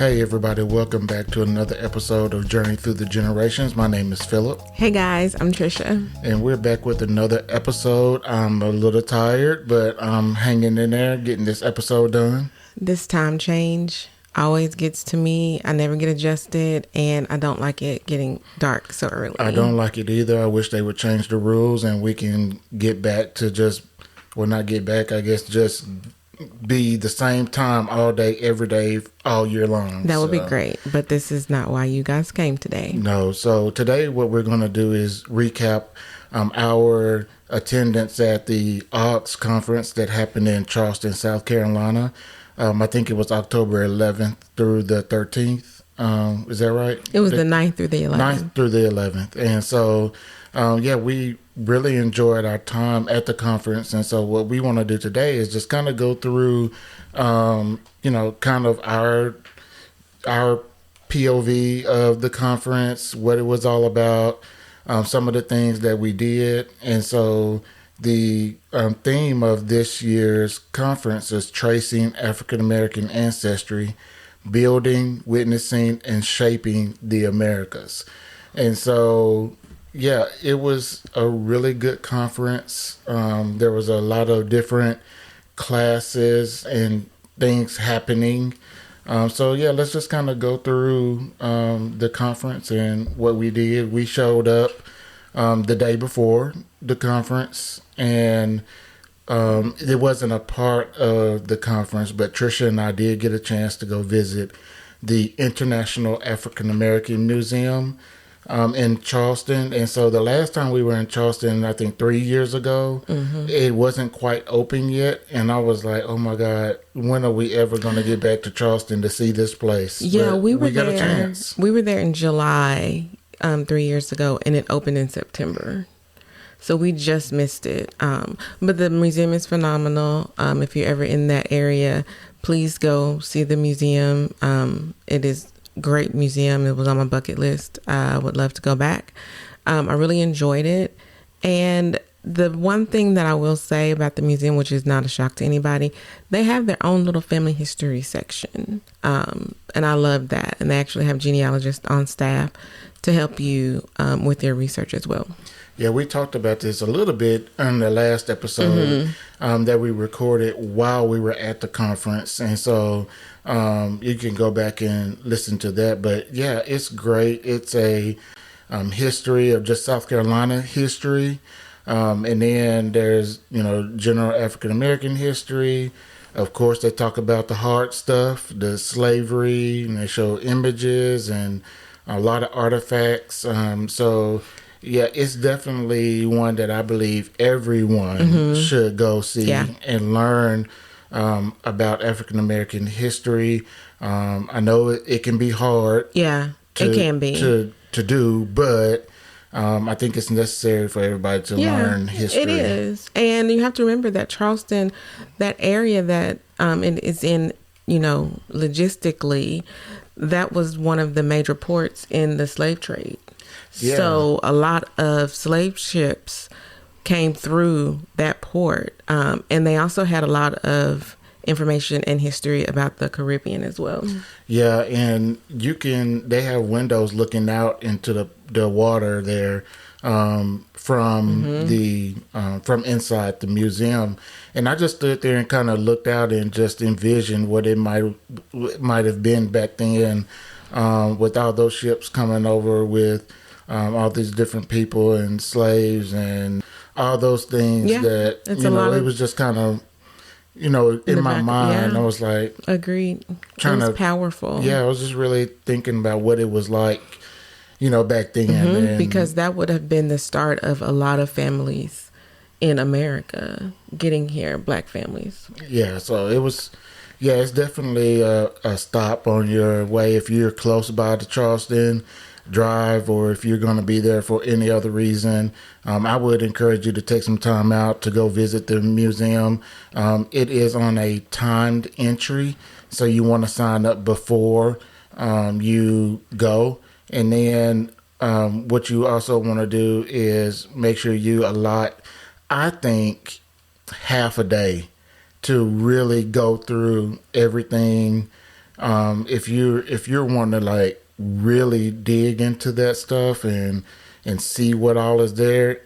Hey everybody, welcome back to another episode of Journey Through the Generations. My name is Phillip. Hey guys, I'm Trisha. And we're back with another episode. I'm a little tired, but I'm hanging in there, getting this episode done. This time change always gets to me. I never get adjusted, and I don't like it getting dark so early. I don't like it either. I wish they would change the rules and we can get back to just be the same time all day, every day, all year long. That would be great, but this is not why you guys came today. No. So today what we're going to do is recap our attendance at the AAHGS Conference that happened in Charleston, South Carolina. I think it was October 11th through the 13th. Is that right? It was the 9th through the 11th. 9th through the 11th. And so, we really enjoyed our time at the conference. And so what we want to do today is just kind of go through, kind of our POV of the conference, what it was all about, some of the things that we did. And so the theme of this year's conference is Tracing African American Ancestry, Building, Witnessing, and Shaping the Americas. And so, it was a really good conference. There was a lot of different classes and things happening. Let's just kind of go through the conference and what we did. We showed up the day before the conference, and it wasn't a part of the conference, but Trisha and I did get a chance to go visit the International African American Museum in Charleston. And so the last time we were in Charleston, I think 3 years ago, it wasn't quite open yet. And I was like, oh my God, when are we ever going to get back to Charleston to see this place? Yeah, but we got there. A chance. We were there in July 3 years ago, and it opened in September. So we just missed it. But the museum is phenomenal. If you're ever in that area, please go see the museum. It is a great museum. It was on my bucket list. I would love to go back. I really enjoyed it. And the one thing that I will say about the museum, which is not a shock to anybody, they have their own little family history section. And I love that. And they actually have genealogists on staff to help you with your research as well. Yeah, we talked about this a little bit in the last episode that we recorded while we were at the conference. And so you can go back and listen to that. But yeah, it's great. It's a history of just South Carolina history. And then there's, general African American history. Of course, they talk about the hard stuff, the slavery, and they show images and a lot of artifacts. Yeah, it's definitely one that I believe everyone should go see and learn about African American history. I know it can be hard. Yeah, it can be to do, but I think it's necessary for everybody to learn history. It is, and you have to remember that Charleston, that area that it is in, logistically, that was one of the major ports in the slave trade. Yeah. So a lot of slave ships came through that port. And they also had a lot of information and history about the Caribbean as well. Yeah, and they have windows looking out into the water there from inside the museum. And I just stood there and kind of looked out and just envisioned what it might have been back then with all those ships coming over with all these different people and slaves and all those things that, it was just kind of, in my mind, I was like... Agreed. It was powerful. Yeah, I was just really thinking about what it was like, back then. And, because that would have been the start of a lot of families in America getting here, Black families. Yeah, so it was... Yeah, it's definitely a stop on your way if you're close by to Charleston drive, or if you're going to be there for any other reason. I would encourage you to take some time out to go visit the museum. It is on a timed entry, so you want to sign up before you go. And then what you also want to do is make sure you allot, I think, half a day to really go through everything If you're wanting to like really dig into that stuff and see what all is there,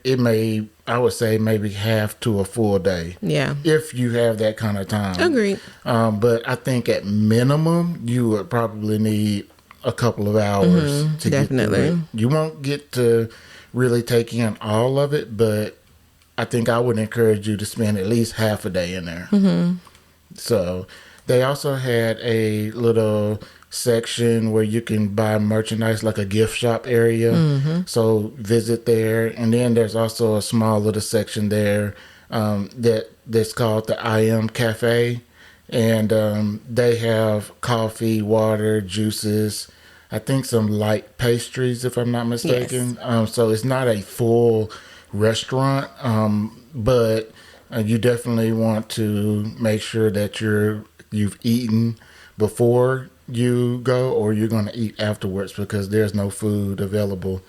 I would say maybe half to a full day. Yeah. If you have that kind of time. Agreed. But I think at minimum, you would probably need a couple of hours to definitely. get through it. You won't get to really take in all of it, but I think I would encourage you to spend at least half a day in there. So they also had a little section where you can buy merchandise, like a gift shop area. So visit there. And then there's also a small little section there that's called the I Am Cafe. And they have coffee, water, juices, I think some light pastries, if I'm not mistaken. Yes. So it's not a full restaurant, but you definitely want to make sure that you've eaten before you go, or you're going to eat afterwards, because there's no food available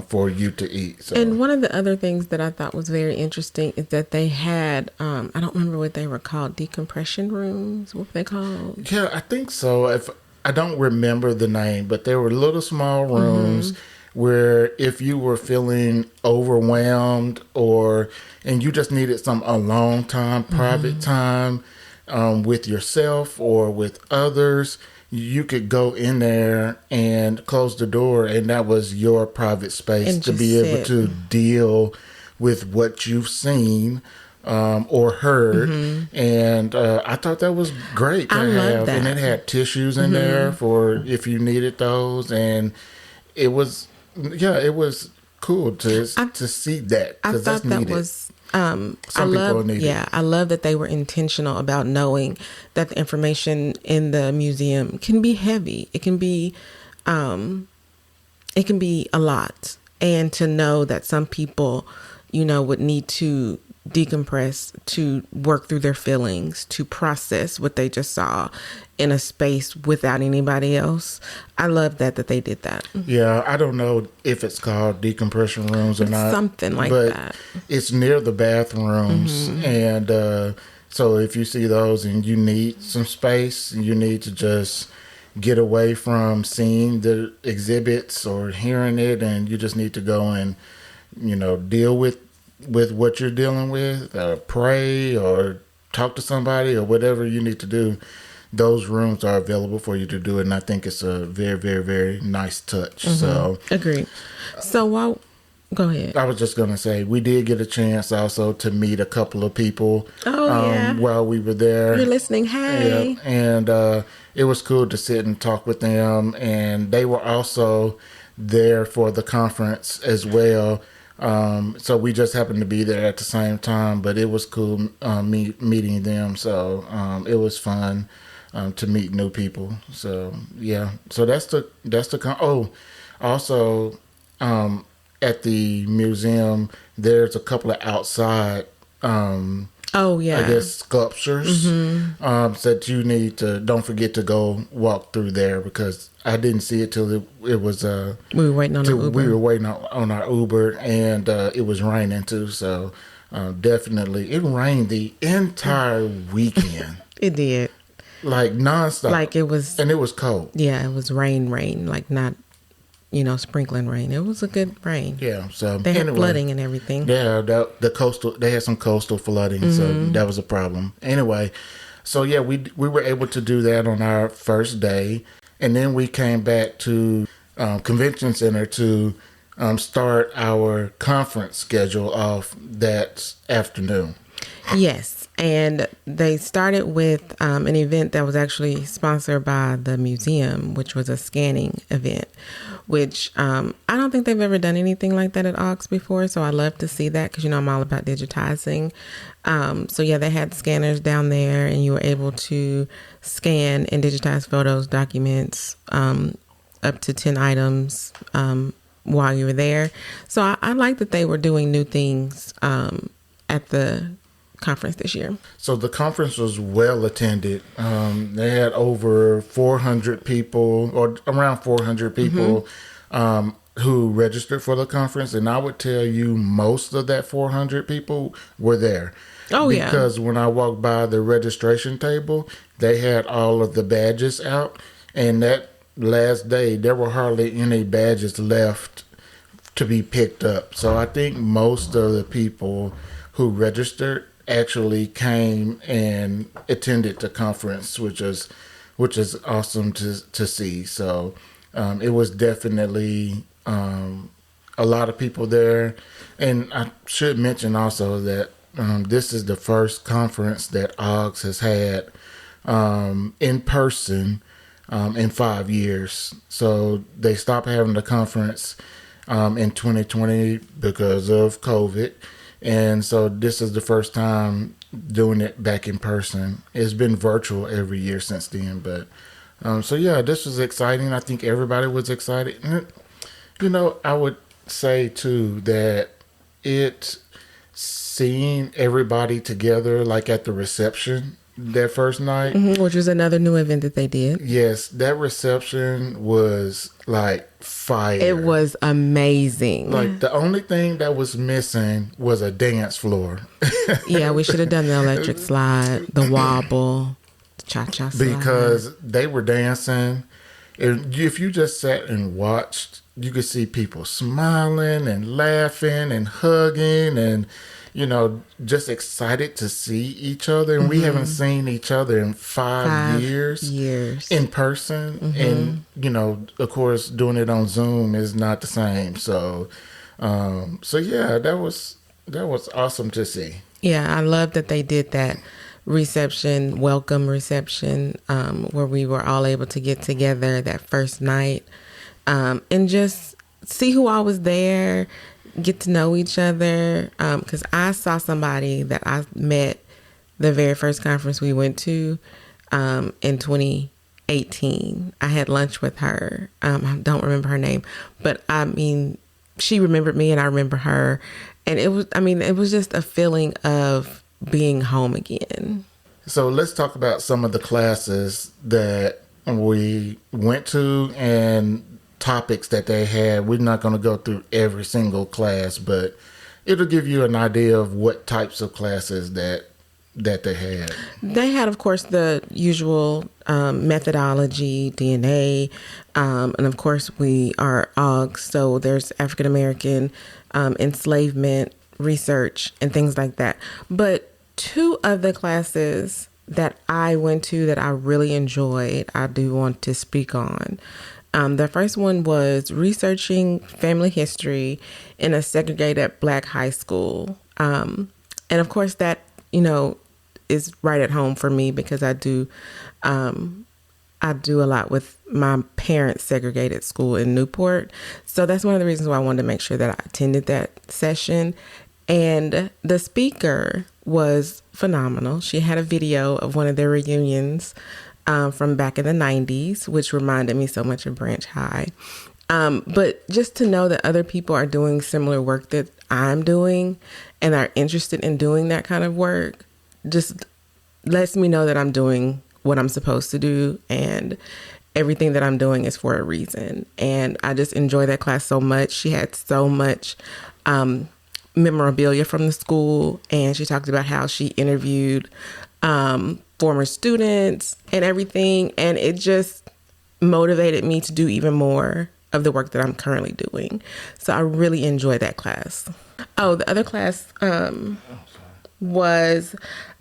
for you to eat. So. And one of the other things that I thought was very interesting is that they had, I don't remember what they were called, decompression rooms, what were they called? Yeah, I think so. If I don't remember the name, but there were little small rooms where if you were feeling overwhelmed and you just needed some alone time, private time with yourself or with others, you could go in there and close the door, and that was your private space And to just be able sit. to deal with what you've seen or heard. And I thought that was great to I love have. that. And it had tissues in there for if you needed those. And it was cool to see that, I because thought that's that needed. was Some people need it. I love that they were intentional about knowing that the information in the museum can be heavy. It can be a lot, and to know that some people, would need to decompress, to work through their feelings, to process what they just saw in a space without anybody else. I love that they did that. Yeah, I don't know if it's called decompression rooms or not. Something like but that. It's near the bathrooms. And so if you see those and you need some space, you need to just get away from seeing the exhibits or hearing it, and you just need to go and, deal with what you're dealing with, pray or talk to somebody or whatever you need to do. Those rooms are available for you to do it, and I think it's a very, very, very nice touch. So, Agreed. So go ahead. I was just going to say, we did get a chance also to meet a couple of people Yeah. while we were there. You're listening. Hey. Yeah, and it was cool to sit and talk with them, and they were also there for the conference as well. So we just happened to be there at the same time, but it was cool meeting them. So it was fun to meet new people. So yeah, so also at the museum there's a couple of outside I guess sculptures that you need to, don't forget to go walk through there, because I didn't see it till it was We were waiting on our Uber. we were waiting on our Uber, and it was raining too. So definitely, it rained the entire weekend, It did. like nonstop, Like it was. and it was cold. Yeah, it was rain, like not, sprinkling rain. It was a good rain. Yeah, so They had anyway, flooding and everything. Yeah, they had some coastal flooding, so that was a problem. Anyway, so yeah, we were able to do that on our first day, and then we came back to convention center to start our conference schedule off that afternoon. Yes, and they started with an event that was actually sponsored by the museum, which was a scanning event, which I don't think they've ever done anything like that at AAHGS before, so I love to see that, because I'm all about digitizing. So yeah, they had scanners down there, and you were able to scan and digitize photos, documents, up to 10 items while you were there. So I like that they were doing new things at the conference this year. So the conference was well attended. They had over 400 people, or around 400 people who registered for the conference. And I would tell you most of that 400 people were there. Oh, yeah. Because when I walked by the registration table, they had all of the badges out. And that last day, there were hardly any badges left to be picked up. So I think most of the people who registered actually came and attended the conference, which is awesome to see. So it was definitely a lot of people there. And I should mention also that this is the first conference that AAHGS has had in person in 5 years. So they stopped having the conference in 2020 because of COVID. And so this is the first time doing it back in person. It's been virtual every year since then. But so, yeah, this was exciting. I think everybody was excited. And, I would say, too, that seeing everybody together, like at the reception that first night. Mm-hmm, which was another new event that they did. Yes, that reception was like fire. It was amazing. Like the only thing that was missing was a dance floor. Yeah, we should have done the electric slide, the wobble, the cha-cha slide. Because they were dancing. If you just sat and watched, you could see people smiling and laughing and hugging and, just excited to see each other. And we haven't seen each other in 5 years in person. And, of course, doing it on Zoom is not the same. So yeah, that was awesome to see. Yeah, I love that they did that welcome reception, where we were all able to get together that first night, and just see who all was there, get to know each other. Because I saw somebody that I met the very first conference we went to in 2018. I had lunch with her. I don't remember her name, but I mean, she remembered me and I remember her. And it was just a feeling of being home again. So let's talk about some of the classes that we went to and topics that they had. We're not going to go through every single class, but it'll give you an idea of what types of classes that they had. They had, of course, the usual methodology, DNA, and of course we are AAHGS, so there's African American enslavement research and things like that. But two of the classes that I went to that I really enjoyed, I do want to speak on. The first one was researching family history in a segregated Black high school. And of course that, is right at home for me because I do a lot with my parents' segregated school in Newport. So that's one of the reasons why I wanted to make sure that I attended that session. And the speaker was phenomenal. She had a video of one of their reunions from back in the 90s, which reminded me so much of Branch High. But just to know that other people are doing similar work that I'm doing and are interested in doing that kind of work just lets me know that I'm doing what I'm supposed to do and everything that I'm doing is for a reason. And I just enjoy that class so much. She had so much memorabilia from the school, and she talked about how she interviewed former students and everything, and it just motivated me to do even more of the work that I'm currently doing. So I really enjoyed that class. Oh, the other class was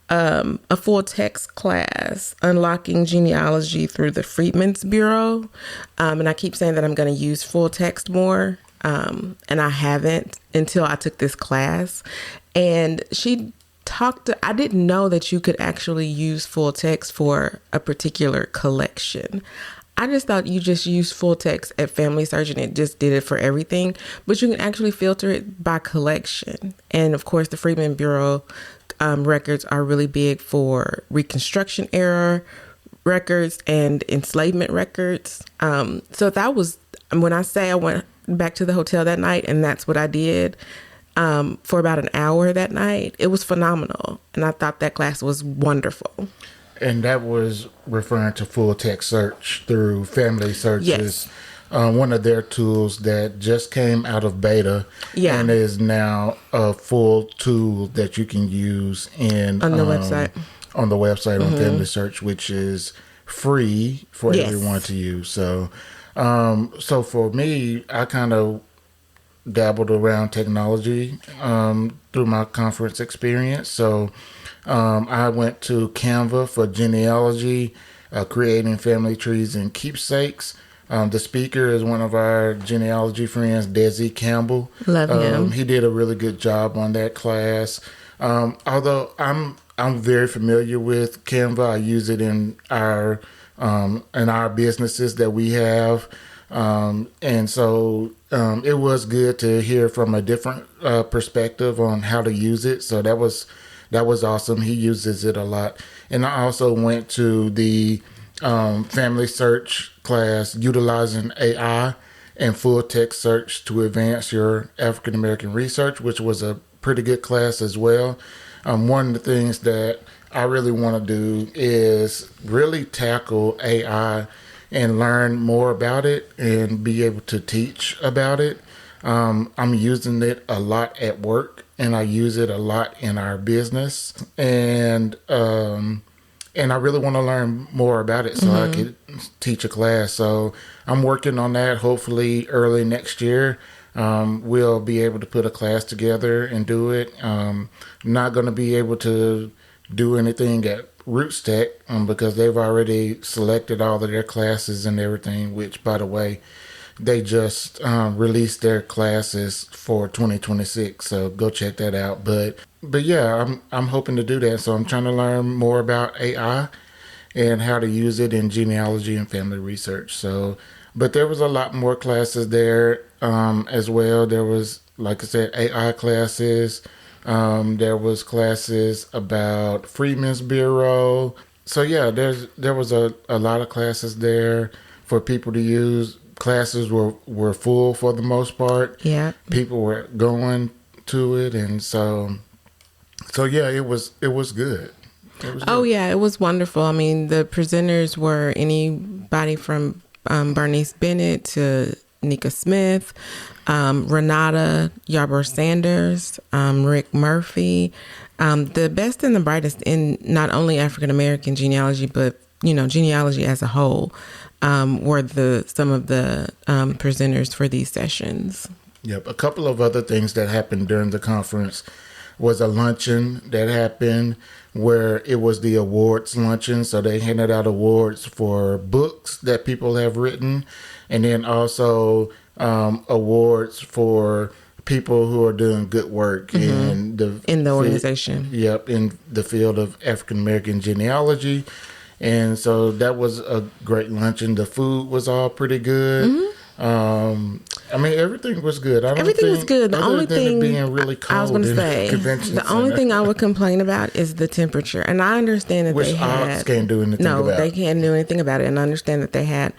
a full text class, Unlocking Genealogy Through the Freedmen's Bureau. And I keep saying that I'm going to use full text more. And I haven't until I took this class. And I didn't know that you could actually use full text for a particular collection. I just thought you just used full text at Family Search and it just did it for everything. But you can actually filter it by collection. And of course, the Freedmen's Bureau records are really big for Reconstruction era records and enslavement records. So that was, when I say I went back to the hotel that night and that's what I did for about an hour that night, it was phenomenal. And I thought that class was wonderful. And that was referring to full text search through Family Search's one of their tools that just came out of beta, Yeah. and is now a full tool that you can use On the website. On the website on Family Search, which is free for Yes. everyone to use. So, so for me, I kind of dabbled around technology through my conference experience. So I went to Canva for genealogy, creating family trees and keepsakes. The speaker is one of our genealogy friends, Desi Campbell. Love him. He did a really good job on that class. Although I'm very familiar with Canva, I use it in our businesses that we have. And so it was good to hear from a different perspective on how to use it. So that was awesome. He uses it a lot. And I also went to the family search class utilizing AI and full text search to advance your African American research, which was a pretty good class as well. One of the things that I really want to do is really tackle AI and learn more about it and be able to teach about it. I'm using it a lot at work, and I use it a lot in our business, and I really want to learn more about it so I could teach a class. So I'm working on that. Hopefully early next year, we'll be able to put a class together and do it. I'm not going to be able to do anything at Roots Tech because they've already selected all of their classes and everything, which, by the way, they just released their classes for 2026, so go check that out. But yeah, I'm hoping to do that. So I'm trying to learn more about AI and how to use it in genealogy and family research. So, but there was a lot more classes there as well. There was, like I said, AI classes. There was classes about Freedmen's Bureau. So yeah, there was a lot of classes there for people to use. Classes were full for the most part. Yeah. People were going to it, and so yeah, it was good. It was Oh good. yeah, it was wonderful. I mean, the presenters were anybody from Bernice Bennett to Nika Smith, Renata Yarborough Sanders, Rick Murphy, the best and the brightest in not only African American genealogy, but genealogy as a whole, were some of the presenters for these sessions. Yep. A couple of other things that happened during the conference was a luncheon that happened where it was the awards luncheon. So they handed out awards for books that people have written, and then also awards for people who are doing good work in the organization. Yep, in the field of African American genealogy. And so that was a great luncheon. The food was all pretty good. I mean, everything was good. Everything was good. The only thing being really cold I was going to in say, convention the only center, thing I would complain about is the temperature. And I understand that which they had AAHGS can't do anything about. they can't do anything about it. And I understand that they had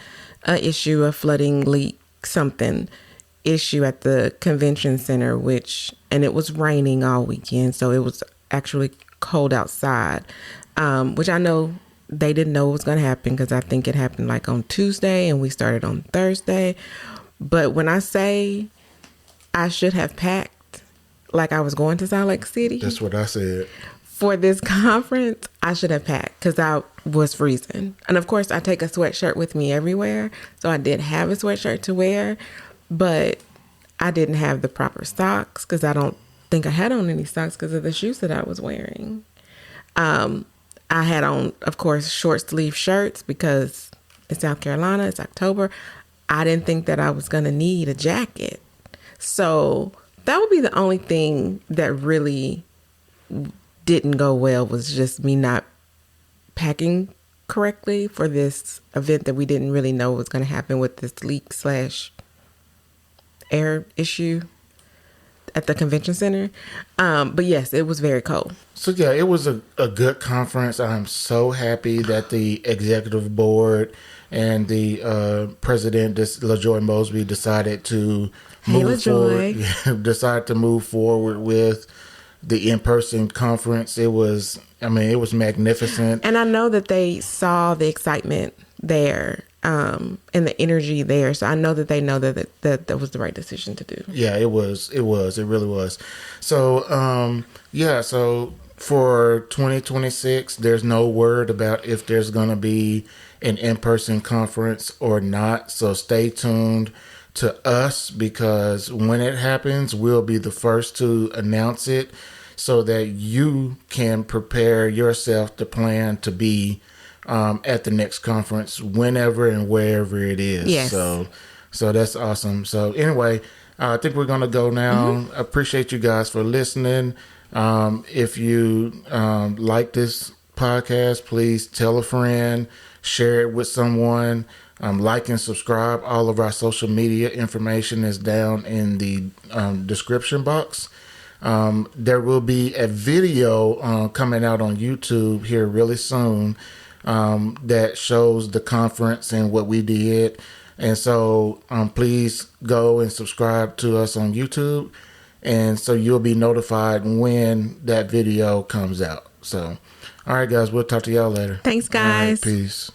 an issue, a flooding leak, something issue at the convention center, and it was raining all weekend, so it was actually cold outside, which I know they didn't know was going to happen because I think it happened like on Tuesday and we started on Thursday. But when I say I should have packed like I was going to Salt Lake City, That's what I said. for this conference, I should have packed because I was freezing. And of course, I take a sweatshirt with me everywhere. So I did have a sweatshirt to wear, but I didn't have the proper socks because I don't think I had on any socks because of the shoes that I was wearing. I had on, of course, short sleeve shirts because it's South Carolina, it's October. I didn't think that I was going to need a jacket. So that would be the only thing that really didn't go well, was just me not packing correctly for this event that we didn't really know was going to happen with this leak / air issue at the convention center. But yes, it was very cold. So yeah, it was a good conference. I'm so happy that the executive board and the president, LaJoy Mosby, decided to move forward with the in-person conference. It was magnificent. And I know that they saw the excitement there and the energy there. So I know that they know that was the right decision to do. Yeah, it was. It really was. So, so for 2026, there's no word about if there's going to be an in-person conference or not. So stay tuned to us, because when it happens, we'll be the first to announce it so that you can prepare yourself to plan to be at the next conference whenever and wherever it is. Yes. So that's awesome. So anyway, I think we're going to go now. Mm-hmm. Appreciate you guys for listening. If you like this podcast, please tell a friend, share it with someone, like and subscribe. All of our social media information is down in the description box. There will be a video coming out on YouTube here really soon that shows the conference and what we did. And so please go and subscribe to us on YouTube. And so you'll be notified when that video comes out. So, all right, guys, we'll talk to y'all later. Thanks, guys. All right, peace.